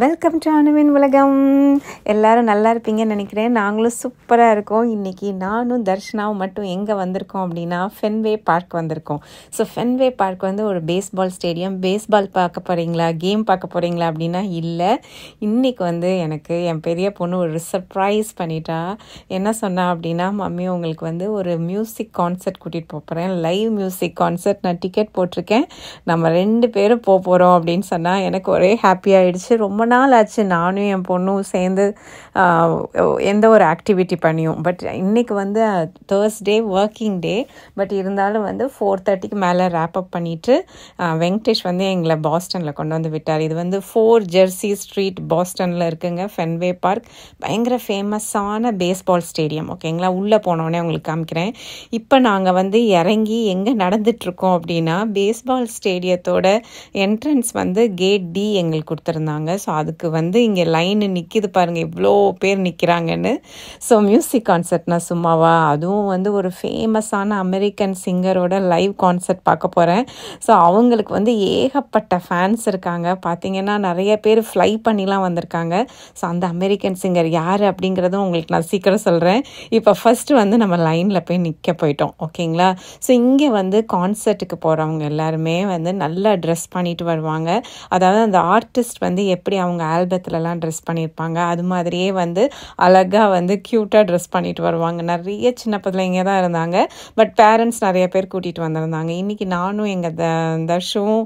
Welcome to அணுவின் உலகம். எல்லோரும் நல்லா இருப்பீங்கன்னு நினைக்கிறேன். நாங்களும் சூப்பராக இருக்கோம். இன்றைக்கி நானும் தர்ஷனாவும் மட்டும் எங்கே வந்திருக்கோம் அப்படின்னா ஃபென்வே பார்க் வந்திருக்கோம். ஸோ ஃபென்வே பார்க் வந்து ஒரு பேஸ்பால் ஸ்டேடியம். பேஸ்பால் பார்க்க போகிறீங்களா, கேம் பார்க்க போகிறீங்களா அப்படின்னா இல்லை. இன்றைக்கி வந்து எனக்கு என் பெரிய பொண்ணு ஒரு சர்ப்ரைஸ் பண்ணிட்டா. என்ன சொன்னா அப்படின்னா, மம்மி உங்களுக்கு வந்து ஒரு மியூசிக் கான்சர்ட் கூட்டிகிட்டு போகிறேன், லைவ் மியூசிக் கான்சர்ட், நான் டிக்கெட் போட்டிருக்கேன், நம்ம 2 பேரும் போகிறோம் அப்படின்னு சொன்னால் எனக்கு ஒரே ஹாப்பி ஆகிடுச்சு. ரொம்ப நாள் ஆச்சு நானும் என் பொண்ணும் சேர்ந்து எந்த ஒரு ஆக்டிவிட்டி பண்ணியும். பட் இன்றைக்கி வந்து தேர்ஸ்டே ஒர்க்கிங் டே. பட் இருந்தாலும் வந்து 4:30க்கு மேலே ரேப்அப் பண்ணிவிட்டு வெங்கடேஷ் வந்து எங்களை பாஸ்டனில் கொண்டு வந்து விட்டார். இது வந்து 4 ஜெர்சி ஸ்ட்ரீட் பாஸ்டனில் இருக்குங்க ஃபென்வே பார்க். பயங்கர ஃபேமஸான பேஸ்பால் ஸ்டேடியம். ஓகேங்களா, உள்ளே போனோடனே உங்களுக்கு காமிக்கிறேன். இப்போ நாங்கள் வந்து இறங்கி எங்கே நடந்துட்டுருக்கோம் அப்படின்னா, பேஸ்பால் ஸ்டேடியத்தோட என்ட்ரன்ஸ் வந்து கேட் டி எங்களுக்கு கொடுத்துருந்தாங்க. ஸோ அதுக்கு வந்து இங்கே லைனு நிற்கிது பாருங்கள், இவ்வளோ பேர் நிற்கிறாங்கன்னு. ஸோ மியூசிக் கான்சர்ட்னா சும்மாவா, அதுவும் வந்து ஒரு ஃபேமஸான அமெரிக்கன் சிங்கரோட லைவ் கான்சர்ட் பார்க்க போகிறேன். ஸோ அவங்களுக்கு வந்து ஏகப்பட்ட ஃபேன்ஸ் இருக்காங்க. பார்த்திங்கன்னா நிறைய பேர் ஃப்ளை பண்ணிலாம் வந்திருக்காங்க. ஸோ அந்த அமெரிக்கன் சிங்கர் யார் அப்படிங்கிறதும் உங்களுக்கு நான் சீக்கிரம் சொல்கிறேன். இப்போ ஃபஸ்ட்டு வந்து நம்ம லைனில் போய் நிற்க போயிட்டோம். ஓகேங்களா, ஸோ இங்கே வந்து கான்சர்ட்டுக்கு போகிறவங்க எல்லாருமே வந்து நல்லா ட்ரெஸ் பண்ணிட்டு வருவாங்க. அதாவது அந்த ஆர்டிஸ்ட் வந்து எப்படி அவங்க ஆல்பத்துலலாம் ட்ரெஸ் பண்ணியிருப்பாங்க அது மாதிரியே வந்து அழகாக வந்து க்யூட்டாக ட்ரெஸ் பண்ணிட்டு வருவாங்க. நிறைய சின்ன பிள்ளைங்க தான் இருந்தாங்க. பட் பேரண்ட்ஸ் நிறைய பேர் கூட்டிகிட்டு வந்திருந்தாங்க. இன்றைக்கி நானும் எங்கள் தர்ஷும்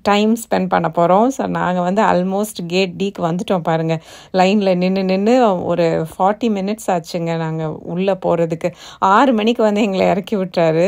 டைம் ஸ்பெண்ட் பண்ண போகிறோம். ஸோ நாங்கள் வந்து ஆல்மோஸ்ட் கேட் டிக்கு வந்துட்டோம் பாருங்கள். லைனில் நின்று ஒரு 40 மினிட்ஸ் ஆச்சுங்க நாங்கள் உள்ளே போகிறதுக்கு. 6 மணிக்கு வந்து எங்களை இறக்கி விட்டாரு.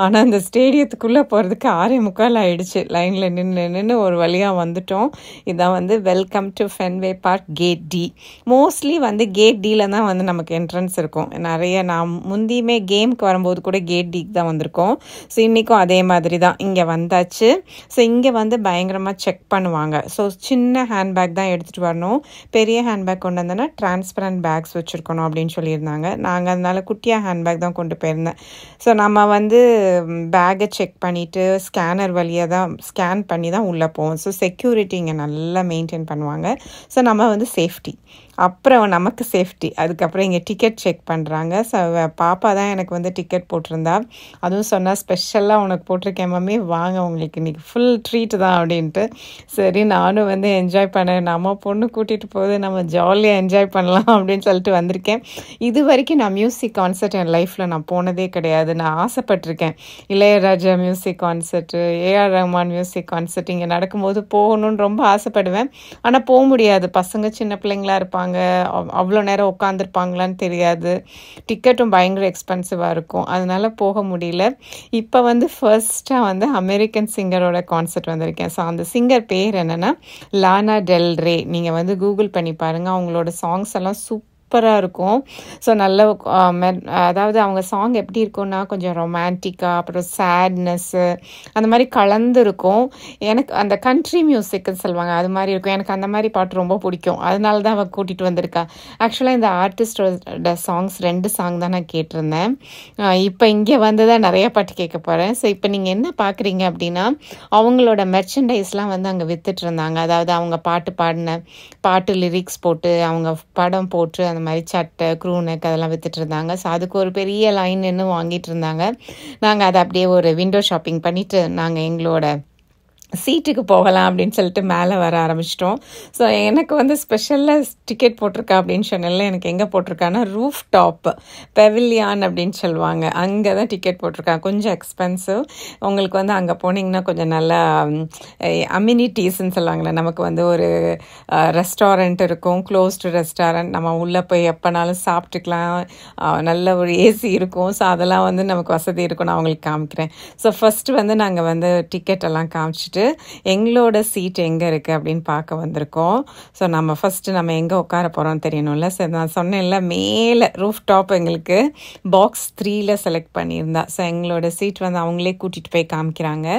ஆனால் அந்த ஸ்டேடியத்துக்குள்ளே போகிறதுக்கு 6:45 ஆகிடுச்சு. லைனில் நின்று ஒரு வழியாக வந்துட்டோம். இதான் வந்து welcome to Fenway Park gate D. Mostly வந்து கேட் டியில் தான் வந்து நமக்கு என்ட்ரன்ஸ் இருக்கும். நிறைய நான் முந்தியுமே கேமுக்கு வரும்போது கூட கேட் டிக்கு தான் வந்திருக்கோம். ஸோ இன்றைக்கும் அதே மாதிரி தான் இங்கே வந்தாச்சு. ஸோ இங்கே வந்து பயங்கரமாக செக் பண்ணுவாங்க. ஸோ சின்ன ஹேண்ட்பேக் தான் எடுத்துகிட்டு வரணும். பெரிய ஹேண்ட்பேக் கொண்டு வந்தோன்னா டிரான்ஸ்பரண்ட் பேக்ஸ் வச்சுருக்கணும் அப்படின்னு சொல்லியிருந்தாங்க. நாங்கள் அதனால குட்டியாக ஹேண்ட்பேக் தான் கொண்டு போயிருந்தேன். ஸோ நம்ம வந்து பேக்கை செக் பண்ணிவிட்டு ஸ்கேனர் வழியாக தான் ஸ்கேன் பண்ணி தான் உள்ளே போவோம். ஸோ செக்யூரிட்டி இங்கே நல்லா மெயின்டைன் பண்ணுவாங்க. ஸோ நம்ம வந்து சேஃப்டி, அப்புறம் நமக்கு சேஃப்டி, அதுக்கப்புறம் இங்கே டிக்கெட் செக் பண்ணுறாங்க. ஸோ பாப்பா தான் எனக்கு வந்து டிக்கெட் போட்டிருந்தா. அதுவும் சொன்னால் ஸ்பெஷலாக உனக்கு போட்டிருக்கேன் மம்மி, வாங்க உங்களுக்கு இன்றைக்கி ஃபுல் ட்ரீட் தான் அப்படின்ட்டு. சரி நானும் வந்து என்ஜாய் பண்ணேன், நம்ம பொண்ணு கூட்டிகிட்டு போகுது, நம்ம ஜாலியாக என்ஜாய் பண்ணலாம் அப்படின்னு சொல்லிட்டு வந்திருக்கேன். இது வரைக்கும் நான் மியூசிக் கான்சர்ட் என் லைஃப்பில் நான் போனதே கிடையாது. நான் ஆசைப்பட்டிருக்கேன், Ilaiyaraaja music concert, AR Rahman music concert இங்கே நடக்கும்போது போகணுன்னு ரொம்ப ஆசைப்படுவேன். ஆனால் போக முடியாது, பசங்க சின்ன பிள்ளைங்களா இருப்பாங்க, அவ்வளோ நேரம் உட்காந்துருப்பாங்களான்னு தெரியாது, டிக்கெட்டும் பயங்கர எக்ஸ்பென்சிவாக இருக்கும், அதனால போக முடியல. இப்போ வந்து ஃபர்ஸ்ட்டாக வந்து அமெரிக்கன் சிங்கரோட கான்சர்ட் வந்திருக்கேன். ஸோ அந்த சிங்கர் பேர் என்னென்னா லானா டெல் ரே. நீங்கள் வந்து கூகுள் பண்ணி பாருங்கள், அவங்களோட சாங்ஸ் எல்லாம் சூப்பராக இருக்கும். ஸோ நல்ல அதாவது அவங்க சாங் எப்படி இருக்கும்னா கொஞ்சம் ரொமான்டிக்காக, அப்புறம் சேட்னஸ்ஸு அந்த மாதிரி கலந்து இருக்கும். எனக்கு அந்த கண்ட்ரி மியூசிக்னு சொல்லுவாங்க அது மாதிரி இருக்கும். எனக்கு அந்த மாதிரி பாட்டு ரொம்ப பிடிக்கும். அதனால தான் அவள் கூட்டிகிட்டு வந்திருக்கா. ஆக்சுவலாக இந்த ஆர்டிஸ்டோட சாங்ஸ் 2 சாங் தான் நான் கேட்டிருந்தேன். இப்போ இங்கே வந்து தான் நிறைய பாட்டு கேட்க போகிறேன். ஸோ இப்போ நீங்கள் என்ன பார்க்குறீங்க அப்படின்னா, அவங்களோட மெர்ச்சன்டைஸ்லாம் வந்து அங்கே வித்துட்டு இருந்தாங்க. அதாவது அவங்க பாட்டு பாடின பாட்டு லிரிக்ஸ் போட்டு, அவங்க படம் போட்டு, அந்த மாதிரி சட்டை, க்ரூனெக் அதெல்லாம் வித்துட்டு இருந்தாங்க. ஸோ அதுக்கு ஒரு பெரிய லைன் நின்று வாங்கிட்டு இருந்தாங்க. நாங்கள் அதை அப்படியே ஒரு விண்டோ ஷாப்பிங் பண்ணிவிட்டு நாங்கள் எங்களோட சீட்டுக்கு போகலாம் அப்படின்னு சொல்லிட்டு மேலே வர ஆரம்பிச்சிட்டோம். ஸோ எனக்கு வந்து ஸ்பெஷலாக டிக்கெட் போட்டிருக்கா அப்படின்னு சொன்னல, எனக்கு எங்கே போட்டிருக்கான்னா ரூஃப் டாப் பெவிலியான் அப்படின்னு சொல்லுவாங்க, அங்கே தான் டிக்கெட் போட்டிருக்கா. கொஞ்சம் எக்ஸ்பென்சிவ். உங்களுக்கு வந்து அங்கே போனீங்கன்னா கொஞ்சம் நல்லா அம்யூனிட்டிஸ்ன்னு சொல்லுவாங்களே, நமக்கு வந்து ஒரு ரெஸ்டாரண்ட் இருக்கும், க்ளோஸ்டு ரெஸ்டாரண்ட், நம்ம உள்ளே போய் எப்போனாலும் சாப்பிட்டுக்கலாம், நல்ல ஒரு ஏசி இருக்கும். ஸோ அதெல்லாம் வந்து நமக்கு வசதி இருக்கும். நான் அவங்களுக்கு காமிக்கிறேன். ஸோ ஃபஸ்ட்டு வந்து நாங்கள் வந்து டிக்கெட் எல்லாம் காமிச்சிட்டு எங்களோட சீட் எங்கே இருக்குது அப்படின்னு பார்க்க வந்திருக்கோம். ஸோ நம்ம ஃபஸ்ட்டு நம்ம எங்கே உட்கார போகிறோம் தெரியணும்ல. ஸோ நான் சொன்னேன்ல, மேலே ரூஃப் டாப் எங்களுக்கு பாக்ஸ் 3ல் செலக்ட் பண்ணியிருந்தா. ஸோ எங்களோட சீட் வந்து அவங்களே கூட்டிகிட்டு போய் காமிக்கிறாங்க.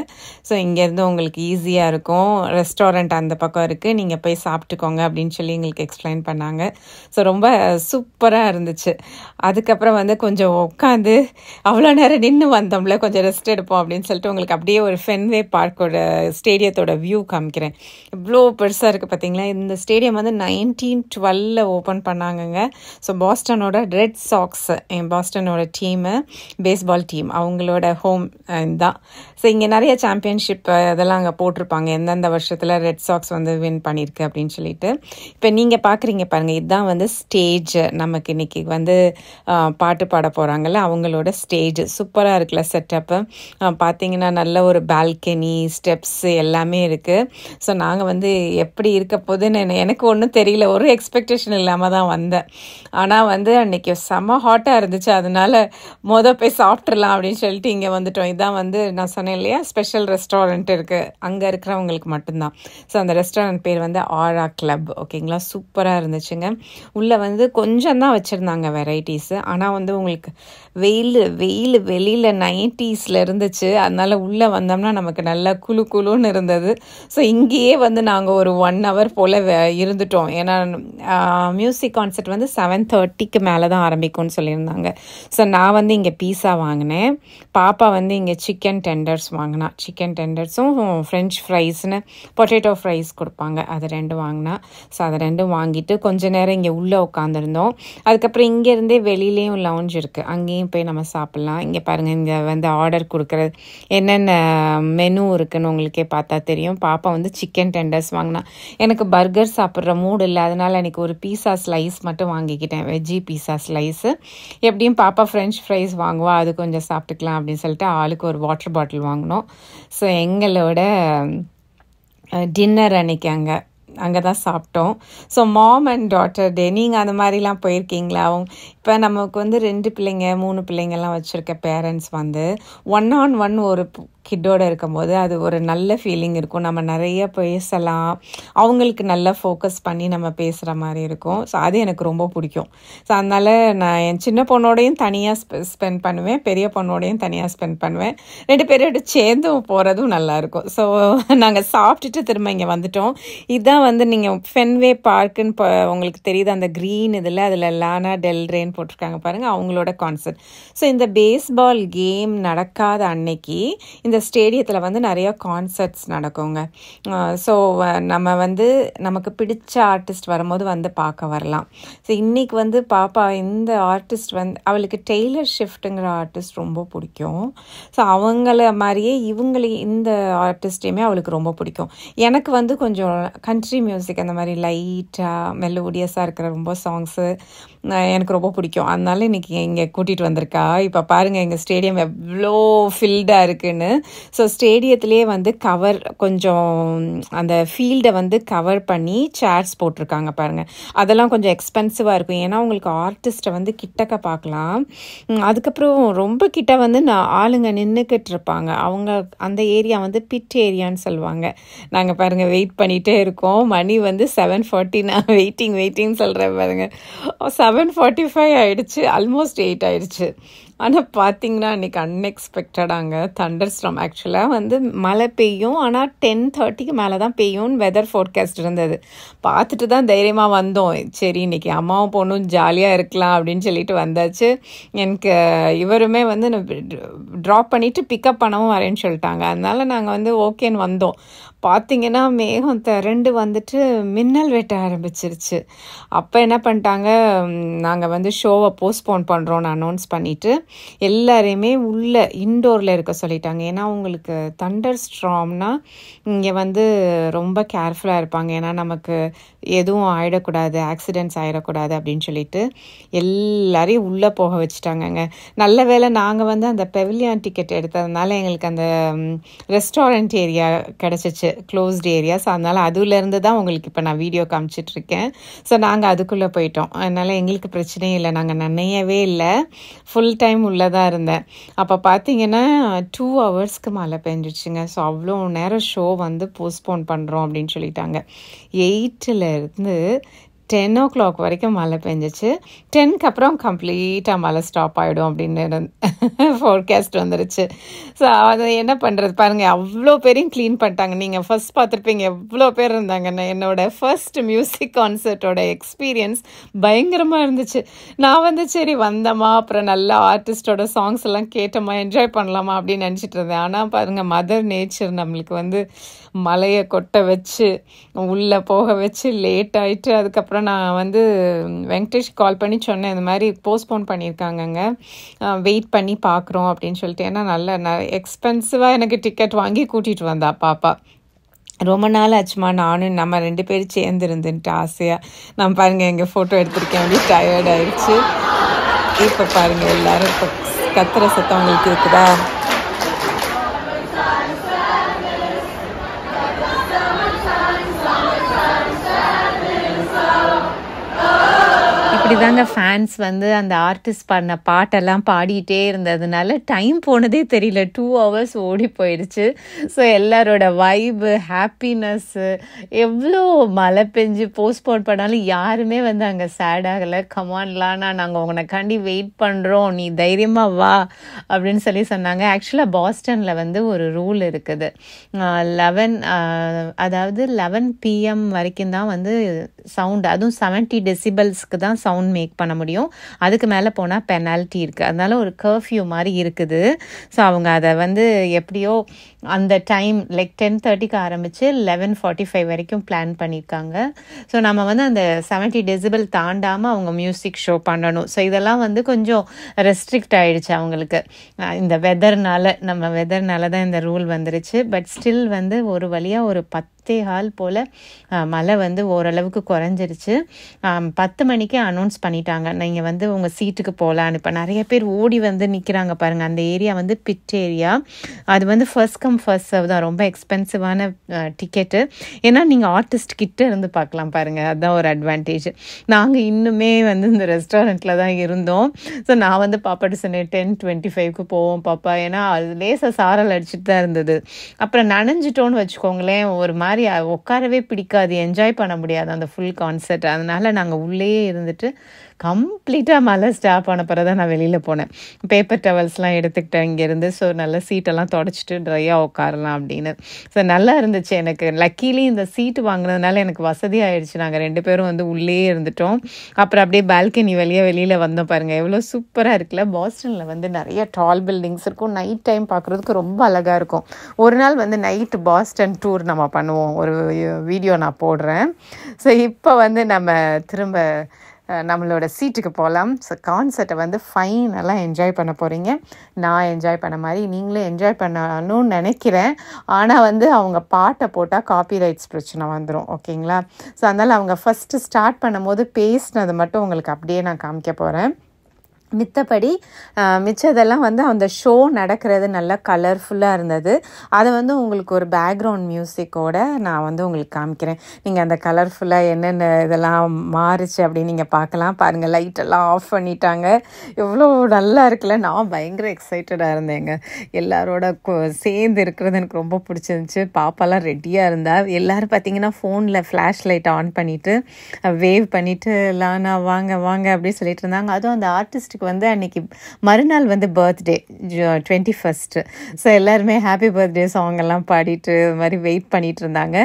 ஸோ இங்கேருந்து உங்களுக்கு ஈஸியாக இருக்கும், ரெஸ்டாரண்ட் அந்த பக்கம் இருக்குது, நீங்கள் போய் சாப்பிட்டுக்கோங்க அப்படின்னு சொல்லி எங்களுக்கு எக்ஸ்பிளைன் பண்ணாங்க. ஸோ ரொம்ப சூப்பராக இருந்துச்சு. அதுக்கப்புறம் வந்து கொஞ்சம் உட்காந்து அவ்வளோ நேரம் நின்று வந்தோம்ல, கொஞ்சம் ரெஸ்ட் எடுப்போம் அப்படின்னு சொல்லிட்டு உங்களுக்கு அப்படியே ஒரு ஃபென்வே பார்க்கோட ஸ்டேடியத்தோட வியூ காமிக்கிறேன். இவ்வளோ பெருசாக இருக்குது பார்த்தீங்களா. இந்த ஸ்டேடியம் வந்து 1912 ஓப்பன் பண்ணாங்கங்க. ஸோ பாஸ்டனோட ரெட் சாக்ஸ், பாஸ்டனோட டீமு, பேஸ்பால் டீம், அவங்களோட ஹோம் தான். ஸோ இங்கே நிறைய சாம்பியன்ஷிப் இதெல்லாம் அங்கே போட்டிருப்பாங்க, எந்தெந்த வருஷத்தில் ரெட் சாக்ஸ் வந்து வின் பண்ணியிருக்கு அப்படின்னு சொல்லிட்டு. இப்போ நீங்கள் பார்க்குறீங்க பாருங்கள், இதுதான் வந்து ஸ்டேஜ். நமக்கு இன்னைக்கு வந்து பாட்டு பாட போகிறாங்கல்ல, அவங்களோட ஸ்டேஜ் சூப்பராக இருக்குல்ல செட்டப்பு. பார்த்தீங்கன்னா நல்ல ஒரு பால்கனி, ஸ்டெப்ஸு எல்லாமே இருக்குது. ஸோ நாங்கள் வந்து எப்படி இருக்க போதுன்னு எனக்கு ஒன்றும் தெரியல, ஒரு எக்ஸ்பெக்டேஷன் இல்லாமல் தான் வந்தேன். ஆனால் வந்து அன்றைக்கி செம்ம ஹாட்டாக இருந்துச்சு, அதனால போய் சாப்பிட்றலாம் அப்படின்னு சொல்லிட்டு இங்கே வந்துட்டோம். இதான் வந்து நான் சொன்னேன் இல்லையா, ஸ்பெஷல் ரெஸ்டாரண்ட் இருக்குது, அங்கே இருக்கிறவங்களுக்கு மட்டும்தான். ஸோ அந்த ரெஸ்டாரண்ட் பேர் வந்து ஆரா கிளப். ஓகேங்களா, சூப்பராக இருந்துச்சுங்க. உள்ளே வந்து கொஞ்சம் தான் வச்சுருந்தாங்க வெரைட்டிஸு. ஆனால் வந்து உங்களுக்கு வெயில் வெளியில் 90s இருந்துச்சு, அதனால் உள்ளே வந்தோம்னா நமக்கு நல்லா குளுன்னு இருந்தது. ஸோ இங்கேயே வந்து நாங்கள் ஒரு 1 hour போல் இருந்துட்டோம். ஏன்னா மியூசிக் கான்சர்ட் வந்து 7:30க்கு மேலே தான் ஆரம்பிக்கும்னு சொல்லியிருந்தாங்க. ஸோ நான் வந்து இங்கே பீஸா வாங்கினேன், பாப்பா வந்து இங்கே சிக்கன் டெண்டர்ஸ் வாங்கினா. சிக்கன் டெண்டர்ஸும் ஃப்ரெஞ்ச் ஃப்ரைஸ்னு பொட்டேட்டோ ஃப்ரைஸ் கொடுப்பாங்க, அது 2 வாங்கினா. ஸோ அதை 2 வாங்கிட்டு கொஞ்ச நேரம் இங்கே உள்ளே உட்காந்துருந்தோம். அதுக்கப்புறம் இங்கேருந்தே வெளியிலேயும் லவுஞ்ச் இருக்குது, அங்கேயும் போய் நம்ம சாப்பிட்லாம். இங்கே பாருங்கள், இங்கே வந்து ஆர்டர் கொடுக்குறது என்னென்ன மெனு இருக்குன்னு உங்களுக்கே பார்த்தா தெரியும். பாப்பா வந்து சிக்கன் டெண்டர்ஸ் வாங்கினா. எனக்கு பர்கர் சாப்பிட்ற மூடு இல்லை, அதனால் எனக்கு ஒரு பீஸா ஸ்லைஸ் மட்டும் வாங்கிக்கிட்டேன், வெஜ்ஜி பீஸா ஸ்லைஸு. எப்படியும் பாப்பா ஃப்ரெஞ்ச் ஃப்ரைஸ் வாங்குவா, அது கொஞ்சம் சாப்பிட்டுக்கலாம் அப்படின்னு சொல்லிட்டு ஆளுக்கு ஒரு வாட்டர் பாட்டில் வாங்கினோம். ஸோ எங்களோட டின்னர் அன்னைக்கு அங்கே தான் சாப்பிட்டோம். ஸோ மாம் அண்ட் டாட்டர் டே. நீங்கள் அந்த மாதிரிலாம் போயிருக்கீங்களா? இப்போ நமக்கு வந்து 2 பிள்ளைங்க 3 பிள்ளைங்கள்லாம் வச்சுருக்க பேரண்ட்ஸ் வந்து 1-on-1 ஒரு கிட்டோடு இருக்கும்போது அது ஒரு நல்ல ஃபீலிங் இருக்கும். நம்ம நிறைய பேசலாம், அவங்களுக்கு நல்லா ஃபோக்கஸ் பண்ணி நம்ம பேசுகிற மாதிரி இருக்கும். ஸோ அது எனக்கு ரொம்ப பிடிக்கும். ஸோ அதனால் நான் என் சின்ன பொண்ணோடையும் தனியாக ஸ்பெண்ட் பண்ணுவேன், பெரிய பொண்ணோடையும் தனியாக ஸ்பெண்ட் பண்ணுவேன். 2 பேரோட சேர்ந்து போகிறதும் நல்லாயிருக்கும். ஸோ நாங்கள் சாப்பிட்டுட்டு திரும்ப இங்கே வந்துட்டோம். இதுதான் வந்து நீங்கள் ஃபென்வே பார்க்குன்னு உங்களுக்கு தெரியுது, அந்த க்ரீன் இதில் அதில் லானா டெல் ரேன்னு போட்டிருக்காங்க பாருங்கள், அவங்களோட கான்சர்ட். ஸோ இந்த பேஸ்பால் கேம் நடக்காத அன்னைக்கு இந்த ஸ்டேடியத்தில் வந்து நிறைய கான்சர்ட்ஸ் நடக்குங்க. ஸோ நம்ம வந்து நமக்கு பிடிச்ச ஆர்டிஸ்ட் வரும்போது வந்து பார்க்க வரலாம். ஸோ இன்றைக்கி வந்து பாப்பா இந்த ஆர்டிஸ்ட் வந்து அவளுக்கு டெய்லர் ஷிஃப்ட்டுங்கிற ஆர்டிஸ்ட் ரொம்ப பிடிக்கும். ஸோ அவங்கள மாதிரியே இந்த ஆர்டிஸ்டையுமே அவளுக்கு ரொம்ப பிடிக்கும். எனக்கு வந்து கொஞ்சம் கண்ட்ரி மியூசிக் அந்த மாதிரி லைட்டாக மெலோடியஸாக இருக்கிற ரொம்ப சாங்ஸு எனக்கு ரொம்ப பிடிக்கும். அதனால இன்றைக்கி இங்கே கூட்டிகிட்டு வந்திருக்கா. இப்போ பாருங்கள் எங்கள் ஸ்டேடியம் எவ்வளோ ஃபில்டாக இருக்குன்னு. ஸோ ஸ்டேடியத்துலேயே வந்து கொஞ்சம் அந்த ஃபீல்டை வந்து கவர் பண்ணி சேர்ஸ் போட்டிருக்காங்க பாருங்கள். அதெல்லாம் கொஞ்சம் எக்ஸ்பென்சிவாக இருக்கும், ஏன்னா உங்களுக்கு ஆர்டிஸ்ட்டை வந்து கிட்டக்க பார்க்கலாம். அதுக்கப்புறம் ரொம்ப கிட்ட வந்து ஆளுங்க நின்றுக்கிட்டு இருப்பாங்க. அவங்க அந்த ஏரியா வந்து பிட் ஏரியான்னு சொல்லுவாங்க. நாங்கள் பாருங்கள் வெயிட் பண்ணிகிட்டே இருக்கோம். மணி வந்து 7:40. நான் வெயிட்டிங் சொல்கிறேன் பாருங்கள். 7:45 ஆகிடுச்சு, ஆல்மோஸ்ட் 8 ஆகிடுச்சு. ஆனால் பார்த்தீங்கன்னா அன்றைக்கி அன்எக்ஸ்பெக்டடாங்க தண்டர் ஸ்டார்ம். ஆக்சுவலாக வந்து மழை பெய்யும், ஆனால் 10:30க்கு மேலே தான் பெய்யும்னு வெதர் ஃபோர்காஸ்ட் இருந்தது. பார்த்துட்டு தான் தைரியமாக வந்தோம். சரி இன்றைக்கி அம்மாவும் பொண்ணும் ஜாலியாக இருக்கலாம் அப்படின்னு சொல்லிட்டு வந்தாச்சு. எனக்கு இவருமே வந்து ட்ராப் பண்ணிவிட்டு பிக்கப் பண்ணவும் வரேன்னு சொல்லிட்டாங்க. அதனால் நாங்கள் வந்து ஓகேன்னு வந்தோம். பார்த்திங்கன்னா மேகம் திரண்டு வந்துட்டு மின்னல் வெட்ட ஆரம்பிச்சிருச்சு. அப்போ என்ன பண்ணிட்டாங்க, நாங்கள் வந்து ஷோவை போஸ்ட்போன் பண்ணுறோன்னு அனௌன்ஸ் பண்ணிவிட்டு எல்லாரையுமே உள்ளே இன்டோரில் இருக்க சொல்லிட்டாங்க. ஏன்னா உங்களுக்கு தண்டர் ஸ்ட்ராம்னா இங்கே வந்து ரொம்ப கேர்ஃபுல்லாக இருப்பாங்க, ஏன்னா நமக்கு எதுவும் ஆகிடக்கூடாது, ஆக்சிடென்ட்ஸ் ஆகிடக்கூடாது அப்படின்னு சொல்லிட்டு எல்லாரையும் உள்ளே போக வச்சுட்டாங்கங்க. நல்ல வேளை நாங்கள் வந்து அந்த பெவிலியான் டிக்கெட் எடுத்ததுனால எங்களுக்கு அந்த ரெஸ்டாரண்ட் ஏரியா கிடச்சிச்சு, க்ளோஸ்ட் ஏரியாஸ். அதனால் அதுலேருந்து தான் உங்களுக்கு இப்போ நான் வீடியோ காமிச்சிட்ருக்கேன். ஸோ நாங்கள் அதுக்குள்ளே போயிட்டோம், அதனால் எங்களுக்கு பிரச்சனையே இல்லை. நாங்கள் நனையவே இல்லை, ஃபுல் டைம் உள்ளே தான் இருந்தேன். அப்போ பார்த்தீங்கன்னா 2 ஹவர்ஸ்க்கு மழை பெஞ்சிச்சுங்க. ஸோ அவ்வளோ நேரம் ஷோ வந்து போஸ்ட்போன் பண்ணுறோம் அப்படின்னு சொல்லிட்டாங்க. 8லேருந்து 10 o'clock வரைக்கும் மழை பெஞ்சிச்சு. 10க்கு அப்புறம் கம்ப்ளீட்டாக மழை ஸ்டாப் ஆகிடும் அப்படின்னு ஃபோர்காஸ்ட் வந்துருச்சு. ஸோ அதை என்ன பண்ணுறது பாருங்கள், அவ்வளோ பேரையும் க்ளீன் பண்ணிட்டாங்க. நீங்கள் ஃபர்ஸ்ட் பார்த்துருப்பீங்க எவ்வளோ பேர் இருந்தாங்கன்னு. என்னோட ஃபர்ஸ்ட் மியூசிக் கான்சர்ட்டோட எக்ஸ்பீரியன்ஸ் பயங்கரமாக இருந்துச்சு. நான் சரி வந்தோமா, அப்புறம் நல்ல ஆர்டிஸ்டோட சாங்ஸ் எல்லாம் கேட்டோமா, என்ஜாய் பண்ணலாமா அப்படின்னு நினச்சிட்டு இருந்தேன். ஆனால் பாருங்கள், மதர் நேச்சர் நம்மளுக்கு மலையை கொட்ட வச்சு உள்ளே போக வச்சு லேட் ஆகிட்டு, அதுக்கப்புறம் நான் வெங்கடேஷ் கால் பண்ணி சொன்னேன், இந்த மாதிரி போஸ்ட்போன் பண்ணியிருக்காங்கங்க, வெயிட் பண்ணி பார்க்குறோம் அப்படின்னு சொல்லிட்டு. ஏன்னா நல்ல எக்ஸ்பென்சிவாக எனக்கு டிக்கெட் வாங்கி கூட்டிகிட்டு வந்தா பாப்பா. ரொம்ப நாள் ஆச்சுமா நானும் நம்ம 2 பேரும் சேர்ந்து இருந்துன்ட்டு ஆசையாக. நான் பாருங்கள் எங்கள் ஃபோட்டோ எடுத்திருக்கேன், அப்படி டயர்ட் ஆயிடுச்சு. இப்போ பாருங்கள் எல்லாரும் இப்போ கத்துற சத்தம் உங்களுக்கு இருக்குதா? இப்படிதாங்க ஃபேன்ஸ் அந்த ஆர்டிஸ்ட் பாடின பாட்டெல்லாம் பாடிட்டே இருந்ததுனால டைம் போனதே தெரியல. 2 hours ஓடி போயிடுச்சு. ஸோ எல்லாரோட வைபு, ஹாப்பினஸ்ஸு, எவ்வளோ மழை பெஞ்சு போஸ்ட்போன் பண்ணாலும் யாருமே அங்கே சேட் ஆகலை. கமான்லானா, நாங்கள் உனக்காண்டி வெயிட் பண்ணுறோம், நீ தைரியமாக வா அப்படின்னு சொன்னாங்க. ஆக்சுவலாக பாஸ்டனில் ஒரு ரூல் இருக்குது. 11 PM வரைக்கும் தான் சவுண்ட், அதுவும் 70 decibelsக்கு தான் சவுண்ட் மேக் பண்ண முடியும். அதுக்கு மேலே போனால் பெனால்ட்டி இருக்குது. அதனால ஒரு கர்ஃப்யூ மாதிரி இருக்குது. ஸோ அவங்க அதை எப்படியோ அந்த டைம் லைக் 10:30க்கு ஆரம்பித்து 11:45 வரைக்கும் பிளான் பண்ணியிருக்காங்க. ஸோ நம்ம அந்த 70 decibel தாண்டாமல் அவங்க மியூசிக் ஷோ பண்ணணும். ஸோ இதெல்லாம் கொஞ்சம் ரெஸ்ட்ரிக்ட் ஆகிடுச்சு அவங்களுக்கு. இந்த வெதர்னால தான் இந்த ரூல் வந்துருச்சு. பட் ஸ்டில் ஒரு வழியாக ஒரு 10:15 போல் மழை ஓரளவுக்கு குறைஞ்சிருச்சு. 10 மணிக்கே அனௌன்ஸ் பண்ணிட்டாங்க, நீங்கள் உங்கள் சீட்டுக்கு போகலான்னு. இப்போ நிறைய பேர் ஓடி நிற்கிறாங்க பாருங்கள். அந்த ஏரியா பிட் ஏரியா. அது ஃபர்ஸ்ட் கம் ஃபர்ஸ்ட் சர்வ் தான். ரொம்ப எக்ஸ்பென்சிவான டிக்கெட்டு. ஏன்னா நீங்கள் ஆர்டிஸ்ட் கிட்ட இருந்து பார்க்கலாம் பாருங்கள். அதுதான் ஒரு அட்வான்டேஜ். நாங்கள் இன்னுமே இந்த ரெஸ்டாரண்ட்டில் தான் இருந்தோம். ஸோ நான் பாப்பாட்டு சொன்னேன் 10:25க்கு போவோம் பாப்பா, ஏன்னா அது லேசாக சாரல் அடிச்சுட்டு தான் இருந்தது. அப்புறம் நனைஞ்சிட்டோன்னு வச்சுக்கோங்களேன், ஒரு மாதிரி உட்காரவே பிடிக்காது, என்ஜாய் பண்ண முடியாது அந்த ஃபுல் கான்சர்ட். அதனால நாங்கள் உள்ளேயே இருந்துட்டு கம்ப்ளீட்டாக மழை ஸ்டாப் ஆன பிறகு தான் நான் வெளியில் போனேன். பேப்பர் டவல்ஸ்லாம் எடுத்துக்கிட்டேன் இங்கேருந்து. ஸோ நல்ல சீட்டெல்லாம் தொடச்சிட்டு ட்ரையாக உட்காரலாம் அப்படின்னு. ஸோ நல்லா இருந்துச்சு. எனக்கு லக்கீலி இந்த சீட்டு வாங்கினதுனால எனக்கு வசதி ஆயிடுச்சு. நாங்கள் 2 பேரும் உள்ளேயே இருந்துட்டோம். அப்புறம் அப்படியே பால்கனி வெளியில் வந்தோம் பாருங்கள். எவ்வளோ சூப்பராக இருக்குல்ல. பாஸ்டனில் நிறைய டால் பில்டிங்ஸ் இருக்கும். நைட் டைம் பார்க்குறதுக்கு ரொம்ப அழகாக இருக்கும். ஒரு நாள் நைட்டு பாஸ்டன் டூர் நம்ம பண்ணுவோம். ஒரு வீடியோ நான் போடுறேன். ஸோ இப்போ நம்ம திரும்ப நம்மளோட சீட்டுக்கு போகலாம். ஸோ கான்சர்ட்டை ஃபைனலாக என்ஜாய் பண்ண போகிறீங்க. நான் என்ஜாய் பண்ண மாதிரி நீங்களும் என்ஜாய் பண்ணணும்னு நினைக்கிறேன். ஆனால் அவங்க பாட்டை போட்டால் காப்பிரைட்ஸ் பிரச்சனை வந்துடும். ஓகேங்களா? ஸோ அதனால் அவங்க ஃபஸ்ட்டு ஸ்டார்ட் பண்ணும்போது பேசினது மட்டும் உங்களுக்கு அப்படியே நான் காமிக்க போகிறேன். மிச்சதெல்லாம் அந்த ஷோ நடக்கிறது நல்லா கலர்ஃபுல்லாக இருந்தது. அதை உங்களுக்கு ஒரு பேக்ரவுண்ட் மியூசிக்கோட நான் உங்களுக்கு காமிக்கிறேன். நீங்கள் அந்த கலர்ஃபுல்லாக என்னென்ன இதெல்லாம் மாறுச்சு அப்படின்னு நீங்கள் பார்க்கலாம். பாருங்கள், லைட்டெல்லாம் ஆஃப் பண்ணிட்டாங்க. எவ்வளோ நல்லா இருக்குல்ல. நான் பயங்கர எக்ஸைட்டடாக இருந்தேங்க. எல்லாரோட சேர்ந்து இருக்கிறது எனக்கு ரொம்ப பிடிச்சிருந்துச்சு. பாப்பாலாம் ரெடியாக இருந்தா. எல்லோரும் பார்த்தீங்கன்னா ஃபோனில் ஃப்ளாஷ் லைட் ஆன் பண்ணிவிட்டு வேவ் பண்ணிவிட்டு லானா வாங்க வாங்க அப்படி சொல்லிட்டு இருந்தாங்க. அதுவும் அந்த ஆர்டிஸ்ட்டுக்கு அன்னைக்கு மறுநாள் பர்த்டே 21st. ஸோ எல்லாருமே ஹாப்பி பர்த்டே சாங் எல்லாம் பாடிட்டு மாதிரி வெயிட் பண்ணிட்டு இருந்தாங்க.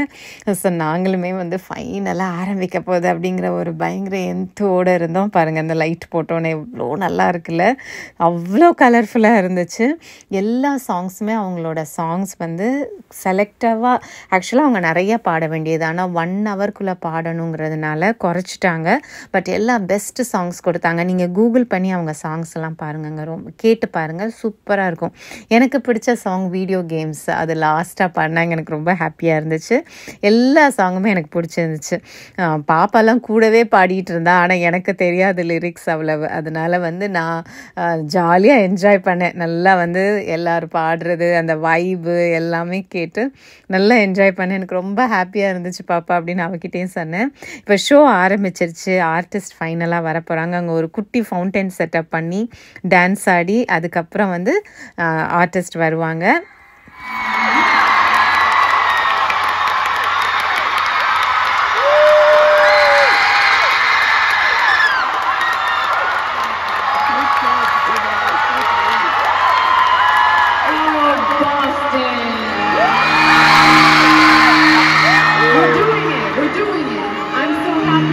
ஸோ நாங்களுமே ஃபைனலாக ஆரம்பிக்க போகுது அப்படிங்கிற ஒரு பயங்கர எந்தோடு இருந்தோம். பாருங்கள், அந்த லைட் போட்டோன்னே எவ்வளோ நல்லா இருக்குல்ல. அவ்வளோ கலர்ஃபுல்லாக இருந்துச்சு. எல்லா சாங்ஸுமே அவங்களோட சாங்ஸ் செலக்டிவாக ஆக்சுவலாக அவங்க நிறைய பாட வேண்டியது, ஆனால் 1 hourக்குள்ளே பாடணுங்கிறதுனால குறைச்சிட்டாங்க. பட் எல்லாம் பெஸ்ட் சாங்ஸ் கொடுத்தாங்க. நீங்கள் கூகுள் பண்ணி அவங்க சாங்ஸ் எல்லாம் பாருங்கங்க, ரொம்ப கேட்டு பாருங்கள், சூப்பராக இருக்கும். எனக்கு பிடிச்ச சாங் வீடியோ கேம்ஸ், அது லாஸ்ட்டாக பாடினாங்க. எனக்கு ரொம்ப ஹாப்பியாக இருந்துச்சு. எல்லா சாங்குமே எனக்கு பிடிச்சிருந்துச்சு. பாப்பாலாம் கூடவே பாடிட்டு இருந்தா, ஆனால் எனக்கு தெரியாது லிரிக்ஸ் அவ்வளவு. அதனால நான் ஜாலியாக என்ஜாய் பண்ணேன். நல்லா எல்லோரும் பாடுறது, அந்த வைபு எல்லாமே கேட்டு நல்லா என்ஜாய் பண்ணேன். எனக்கு ரொம்ப ஹாப்பியாக இருந்துச்சு பாப்பா அப்படின்னு அவகிட்டையும் சொன்னேன். இப்போ ஷோ ஆரம்பிச்சிருச்சு. ஆர்டிஸ்ட் ஃபைனலாக வர போகிறாங்க. அங்கே ஒரு குட்டி ஃபவுண்டைன் செட்டப் பண்ணி டான்ஸ் ஆடி அதுக்கப்புறம் ஆர்டிஸ்ட் வருவாங்க.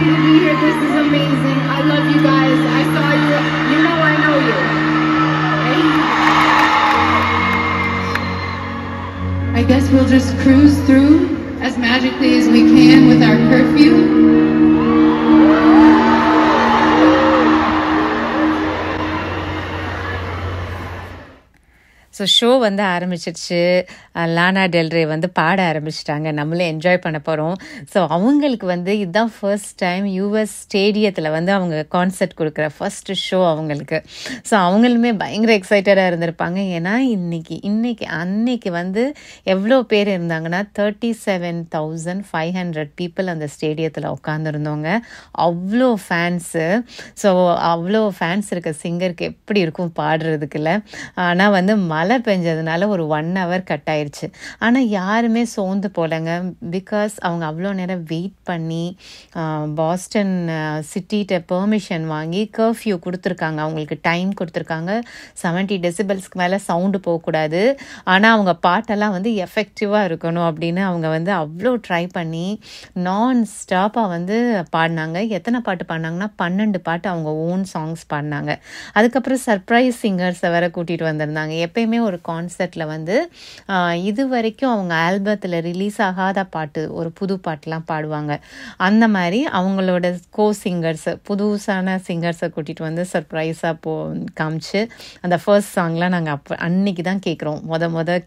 happy to be here. This is amazing. I love you guys. I saw you. You know I know you. I guess we'll just cruise through as magically as we can with our curfew. So show வந்து ஆரம்பிச்சிருச்சு. Lana Del Rey வந்து பாட ஆரம்பிச்சிட்டாங்க. நம்மளே enjoy பண்ண போகிறோம். So அவங்களுக்கு வந்து இதுதான் ஃபர்ஸ்ட் டைம் யூஎஸ் ஸ்டேடியத்தில் வந்து அவங்க கான்சர்ட் கொடுக்குற ஃபர்ஸ்ட்டு ஷோ அவங்களுக்கு. ஸோ அவங்களுமே பயங்கர எக்ஸைட்டடாக இருந்திருப்பாங்க. ஏன்னா அன்னைக்கு வந்து எவ்வளோ பேர் இருந்தாங்கன்னா 37,500 பீப்புள் அந்த ஸ்டேடியத்தில் உட்காந்துருந்தவங்க. அவ்வளோ ஃபேன்ஸு. ஸோ அவ்வளோ ஃபேன்ஸ் இருக்க சிங்கருக்கு எப்படி இருக்கும் பாடுறதுக்குள்ள. ஆனால் வந்து மழை பெஞ்சதுனால ஒரு 1 hour கட் ஆயிடுச்சு. ஆனால் யாருமே சோர்ந்து போலங்க. பிகாஸ் அவங்க அவ்வளோ நேரம் வெயிட் பண்ணி பாஸ்டன் சிட்டிகிட்ட பெர்மிஷன் வாங்கி கர்ஃப்யூ கொடுத்துருக்காங்க. அவங்களுக்கு டைம் கொடுத்துருக்காங்க. 70 டெசிபல்ஸ்க்கு மேலே சவுண்டு போகக்கூடாது. ஆனால் அவங்க பாட்டெல்லாம் வந்து எஃபெக்டிவாக இருக்கணும் அப்படின்னு அவங்க வந்து அவ்வளோ ட்ரை பண்ணி நான் ஸ்டாப்பாக வந்து பாடினாங்க. எத்தனை பாட்டு பாடினாங்கன்னா 12 பாட்டு அவங்க ஓன் சாங்ஸ் பாடினாங்க. அதுக்கப்புறம் சர்ப்ரைஸ் சிங்கர்ஸை வேற கூட்டிகிட்டு வந்திருந்தாங்க. எப்பயுமே ஒரு கான்சர்ட்டில் வந்து இது வரைக்கும் அவங்க ஆல்பத்தில் ரிலீஸ் ஆகாத பாட்டு, ஒரு புது பாட்டெலாம் பாடுவாங்க. அந்த மாதிரி அவங்களோட சிங்கர்ஸு, புதுசான சிங்கர்ஸை கூட்டிகிட்டு வந்து சர்ப்ரைஸாக காமிச்சு அந்த ஃபர்ஸ்ட் சாங்லாம் நாங்கள் அன்னைக்கு தான் கேட்குறோம்,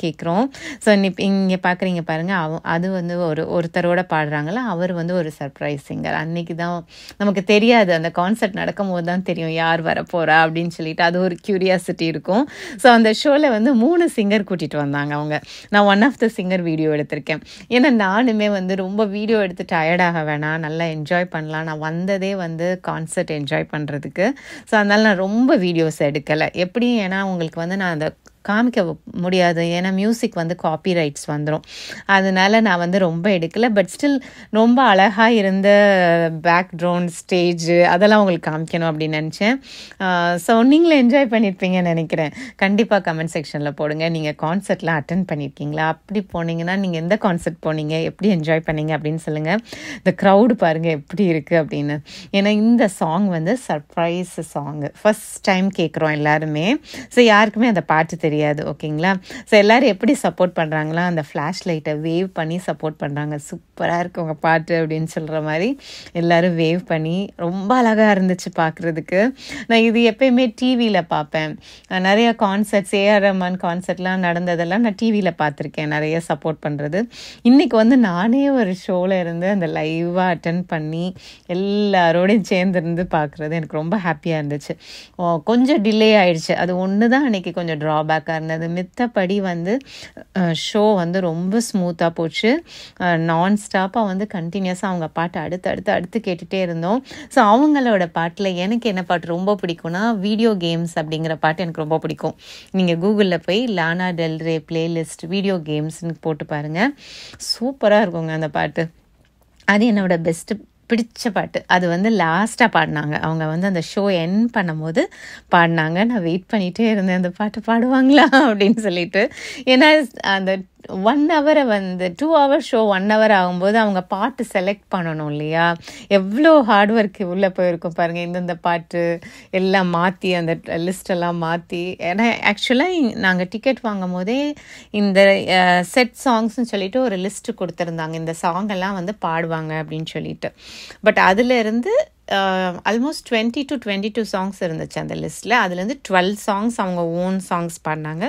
கேட்குறோம். ஸோ இங்கே பார்க்குறீங்க பாருங்கள், அது வந்து ஒருத்தரோட பாடுறாங்களா, அவர் வந்து ஒரு சர்ப்ரைஸ் சிங்கர். அன்னைக்கு தான் நமக்கு தெரியாது, அந்த கான்சர்ட் நடக்கும் போது தான் தெரியும் யார் வரப்போகிறா அப்படின்னு சொல்லிட்டு. அது ஒரு க்யூரியாசிட்டி இருக்கும். ஸோ அந்த ஷோவில் வந்து 3 சிங்கர் கூட்டிகிட்டு வந்தாங்க அவங்க. நான் one of the singer video எடுத்திருக்கேன். ஏன்னா நானுமே வந்து ரொம்ப வீடியோ எடுத்து டயர்டாக வேணாம், நல்லா என்ஜாய் பண்ணலாம். நான் வந்ததே வந்து கான்சர்ட் என்ஜாய் பண்ணுறதுக்கு. ஸோ அதனால் நான் ரொம்ப வீடியோஸ் எடுக்கலை. எப்படி, ஏன்னா உங்களுக்கு வந்து நான் அந்த காமிக்க முடியாது. ஏன்னா மியூசிக் வந்து காப்பி ரைட்ஸ் வந்துடும். அதனால நான் வந்து ரொம்ப எடுக்கலை. பட் ஸ்டில் ரொம்ப அழகாக இருந்த பேக்ரவுண்ட் ஸ்டேஜு அதெல்லாம் உங்களுக்கு காமிக்கணும் அப்படின்னு நினச்சேன். ஸோ நீங்களும் என்ஜாய் பண்ணியிருப்பீங்கன்னு நினைக்கிறேன். கண்டிப்பாக கமெண்ட் செக்ஷனில் போடுங்க. நீங்கள் கான்சர்ட்லாம் அட்டன் பண்ணியிருக்கீங்களா? அப்படி போனீங்கன்னா நீங்கள் எந்த கான்சர்ட் போனீங்க, எப்படி என்ஜாய் பண்ணீங்க அப்படின்னு சொல்லுங்கள். இந்த க்ரௌடு பாருங்கள் எப்படி இருக்குது அப்படின்னு. ஏன்னா இந்த சாங் வந்து சர்ப்ரைஸ் சாங்கு, ஃபர்ஸ்ட் டைம் கேட்குறோம் எல்லாருமே. ஸோ யாருக்குமே அந்த பாட்டு தெரியாது, ஓகேங்களா? ஸோ எல்லோரும் எப்படி சப்போர்ட் பண்ணுறாங்களா, அந்த ஃப்ளாஷ் லைட்டை வேவ் பண்ணி சப்போர்ட் பண்ணுறாங்க. சூப்பராக இருக்கு உங்கள் பாட்டு அப்படின்னு சொல்கிற மாதிரி எல்லோரும் வேவ் பண்ணி ரொம்ப அழகாக இருந்துச்சு பார்க்குறதுக்கு. நான் இது எப்பயுமே டிவியில் பார்ப்பேன். நிறைய கான்சர்ட்ஸ், ஏஆர் ரஹ்மான் கான்சர்ட்லாம் நடந்ததெல்லாம் நான் டிவியில் பார்த்துருக்கேன், நிறைய சப்போர்ட் பண்ணுறது. இன்றைக்கி வந்து நானே ஒரு ஷோவில் இருந்து அந்த லைவாக அட்டன் பண்ணி எல்லாரோடையும் சேர்ந்துருந்து பார்க்குறது எனக்கு ரொம்ப ஹாப்பியாக இருந்துச்சு. கொஞ்சம் டிலே ஆயிடுச்சு, அது ஒன்று தான் அன்றைக்கி கொஞ்சம் ட்ராபேக்காக இருந்தது. மித்தபடி வந்து ஷோ வந்து ரொம்ப ஸ்மூத்தாக போச்சு. நான் ஸ்டாப்பாக வந்து கண்டினியூஸாக அவங்க பாட்டு அடுத்து கேட்டுகிட்டே இருந்தோம். ஸோ அவங்களோட பாட்டில் எனக்கு என்ன பாட்டு ரொம்ப பிடிக்கும்னா, வீடியோ கேம்ஸ் அப்படிங்கிற பாட்டு எனக்கு ரொம்ப பிடிக்கும். நீங்கள் கூகுளில் போய் லானா டெல்ரே பிளேலிஸ்ட் வீடியோ கேம்ஸ்ன்னு போட்டு பாருங்கள், சூப்பராக இருக்குங்க அந்த பாட்டு. அது என்னோட பெஸ்ட்டு பிடிச்ச பாட்டு. அது வந்து லாஸ்ட்டாக பாடினாங்க. அவங்க வந்து அந்த ஷோ என் பண்ணும்போது பாடினாங்க. நான் வெயிட் பண்ணிகிட்டே இருந்தேன், அந்த பாட்டு பாடுவாங்களா அப்படின்னு சொல்லிட்டு. ஏன்னா அந்த 1 hour வந்து 2 hour ஷோ 1 hour ஆகும்போது அவங்க பாட்டு செலக்ட் பண்ணணும் இல்லையா? எவ்வளோ ஹார்ட் ஒர்க் உள்ளே போயிருக்கும் பாருங்கள். இந்தந்த பாட்டு எல்லாம் மாற்றி, அந்த லிஸ்டெல்லாம் மாற்றி. ஏன்னா ஆக்சுவலாக நாங்கள் டிக்கெட் வாங்கும் போதே இந்த செட் சாங்ஸ்ன்னு சொல்லிட்டு ஒரு லிஸ்ட்டு கொடுத்துருந்தாங்க, இந்த சாங் எல்லாம் வந்து பாடுவாங்க அப்படின்னு சொல்லிட்டு. பட் அதிலிருந்து ஆல்மோஸ்ட் 20 to 22 சாங்ஸ் இருந்துச்சு அந்த லிஸ்ட்டில். அதுலேருந்து 12 சாங்ஸ் அவங்க ஓன் சாங்ஸ் பாடினாங்க.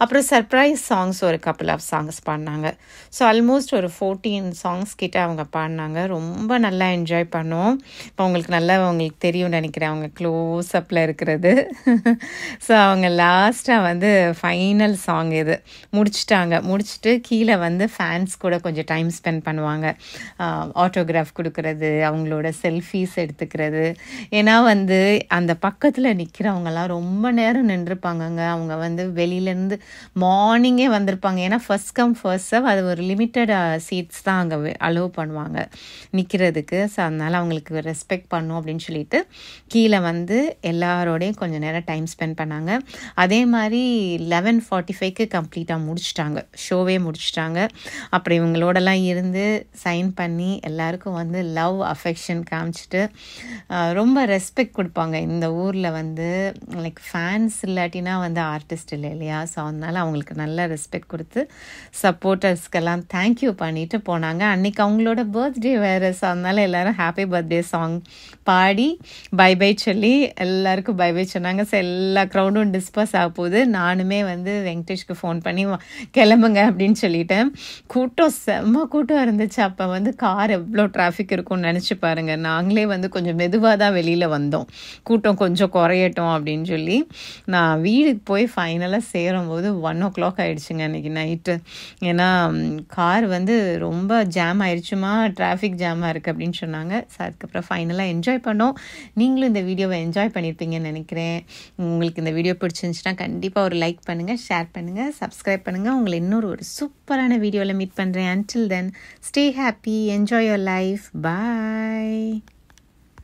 அப்புறம் சர்ப்ரைஸ் சாங்ஸ் ஒரு கப்புள் ஆஃப் சாங்ஸ் பாடினாங்க. ஸோ ஆல்மோஸ்ட் ஒரு 14 சாங்ஸ் கிட்ட அவங்க பாடினாங்க. ரொம்ப நல்லா என்ஜாய் பண்ணோம். இப்போ உங்களுக்கு தெரியும்னு நினைக்கிறேன், அவங்க க்ளோஸ் அப்பில் இருக்கிறது. ஸோ அவங்க லாஸ்ட்டாக வந்து ஃபைனல் சாங் இது முடிச்சுட்டு கீழே வந்து ஃபேன்ஸ் கூட கொஞ்சம் டைம் ஸ்பெண்ட் பண்ணுவாங்க. ஆட்டோகிராஃப் கொடுக்கறது, அவங்களோட செல்ஃபீஸ் எடுத்துக்கிறது, பார்த்துக்கிறது. ஏன்னா வந்து அந்த பக்கத்தில் நிற்கிறவங்கலாம் ரொம்ப நேரம் நின்றுருப்பாங்கங்க. அவங்க வந்து வெளியிலேருந்து மார்னிங்கே வந்திருப்பாங்க. ஏன்னா ஃபர்ஸ்ட் கம் ஃபர்ஸ்ட் சர்வ், அது ஒரு லிமிட்டட் சீட்ஸ் தான் அங்கே அலோவ் பண்ணுவாங்க நிற்கிறதுக்கு. ஸோ அதனால் அவங்களுக்கு ரெஸ்பெக்ட் பண்ணும் அப்படின்னு சொல்லிட்டு கீழே வந்து எல்லாரோடையும் கொஞ்சம் நேரம் டைம் ஸ்பெண்ட் பண்ணாங்க. அதே மாதிரி 11:45க்கு கம்ப்ளீட்டாக முடிச்சிட்டாங்க, ஷோவே முடிச்சிட்டாங்க. அப்புறம் இவங்களோடலாம் இருந்து சைன் பண்ணி எல்லாருக்கும் வந்து லவ் அஃபெக்ஷன் காமிச்சிட்டு ரொம்ப ரெஸ்பெக்ட் கொடுப்பாங்க. இந்த ஊரில் வந்து லைக் ஃபேன்ஸ் இல்லாட்டினா வந்து ஆர்டிஸ்ட் இல்லை இல்லையா? ஸோ அதனால் அவங்களுக்கு நல்ல ரெஸ்பெக்ட் கொடுத்து சப்போர்ட்டர்ஸ்க்கெல்லாம் தேங்க்யூ பண்ணிட்டு போனாங்க. அன்றைக்கி அவங்களோட பர்த்டே வேறு. ஸோ அதனால் எல்லோரும் ஹாப்பி பர்த்டே சாங் பாடி பை பை சொல்லி எல்லாருக்கும் பை பை சொன்னாங்க. ஸோ எல்லா க்ரௌடும் டிஸ்பர்ஸ் ஆக போகுது. நானுமே வந்து வெங்கடேஷ்க்கு ஃபோன் பண்ணி கிளம்புங்க அப்படின்னு சொல்லிட்டேன். கூட்டம் செம்ம கூட்டம் இருந்துச்சு. அப்போ வந்து கார் எவ்வளோ டிராஃபிக் இருக்கும்னு நினச்சி பாருங்கள். நாங்களே வந்து கொஞ்சம் மெதுவாக தான் வெளியில் வந்தோம், கூட்டம் கொஞ்சம் குறையட்டும் அப்படின்னு சொல்லி. நான் வீடுக்கு போய் ஃபைனலாக சேரும்போது 1 o'clock ஆகிடுச்சுங்க அன்றைக்கி நைட்டு. ஏன்னா கார் வந்து ரொம்ப ஜாம் ஆயிடுச்சுமா, டிராஃபிக் ஜாமாக இருக்குது அப்படின்னு சொன்னாங்க. ஸோ அதுக்கப்புறம் ஃபைனலாக என்ஜாய் பண்ணோம். நீங்களும் இந்த வீடியோவை என்ஜாய் பண்ணியிருப்பீங்கன்னு நினைக்கிறேன். உங்களுக்கு இந்த வீடியோ பிடிச்சிருந்துச்சுன்னா கண்டிப்பாக ஒரு லைக் பண்ணுங்கள், ஷேர் பண்ணுங்கள், சப்ஸ்கிரைப் பண்ணுங்கள். உங்களை இன்னொரு சூப்பரான வீடியோவில் மீட் பண்ணுறேன். Until then, stay happy, enjoy your life. Bye.